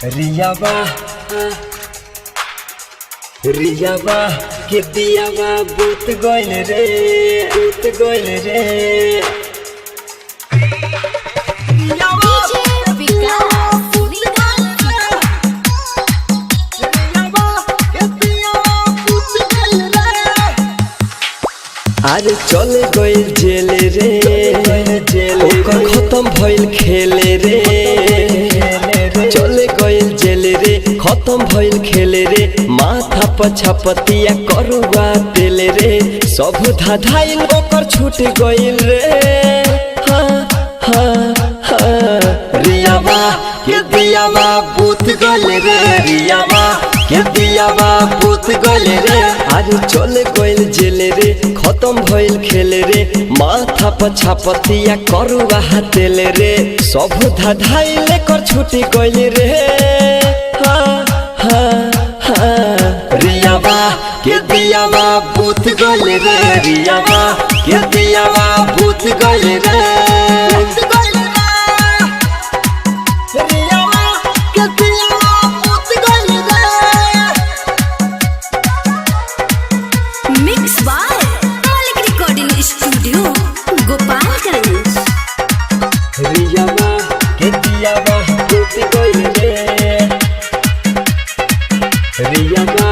रियाबा रियाबा के दियाबा बूत गइल रे अरे चले गइल जेल रे ओकर खत्म भइल खेले रे चले गइल जेल रे खत्म भइल खेले रे माथा पछपतिया करुआ तेल रे सब धाधाइल ओकर छूट गइल रे रियाबा के दियाबा बूत गइल रे रियाबा के दियाबा बूत गइल रे अरे चले गइल जेल रे खत्म भइल खेले रे माथा पछपतिया करुआ तेल रे सब धाधाइल कर छूट गइल रे रियाबा के दियाबा बूत गइल रे रियाबा के दियाबा बूत गइल रे रियाबा के दियाबा बूत गइल रे रियाबा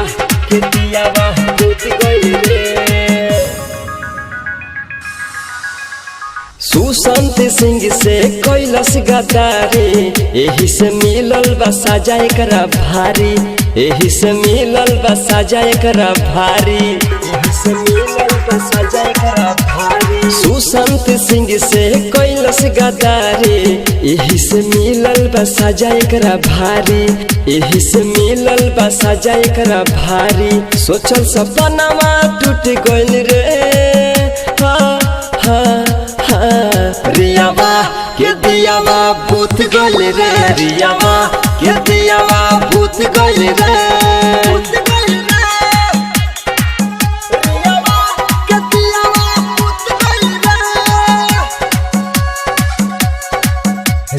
के दियाबा बूत गइल रे सुशांत सिंह से कैलाश गद्दारी एही से मिलल बा सजा एकरा भारी एही से मिलल बा सजा एकरा भारी एही से मिलल बा सजा एकरा भारी सुशांत सिंह से कैलाश गद्दारी एही से मिलल बा सजा एकरा भारी एही से मिलल बा सजा एकरा भारी सोचल सपनावा टूट गइल रे रियाबा के दियाबा बूत गइल रे रियाबा के दियाबा बूत गइल रे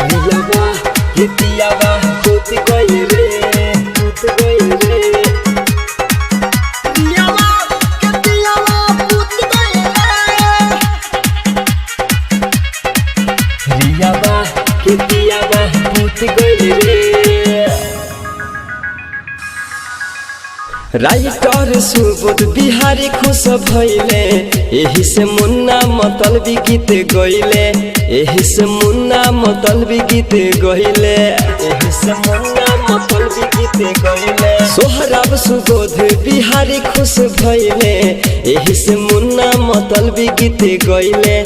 रियाबा के दियाबा बूत गइल रे रियाबा के दियाबा बूत गइल रे राइटर सुबोध बिहारी खुश भइले एही से मुन्ना मतलबी गीत गइले एही से मुन्ना मतलबी गीत गइले एही से मुन्ना मतलबी गीत गइले सोहराब सुबोध बिहारी खुश भइले एही से मुन्ना मतलबी गीत गइले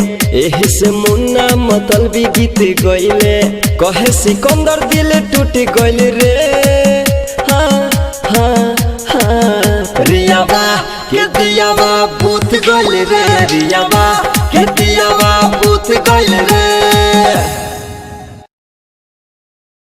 एही से मुन्ना मतलबी गीत गइले कहे सिकंदर दिल टूट गइल रे रियाबा के दियाबा बूत गइल रे रियाबा के दियाबा बूत गइल रे।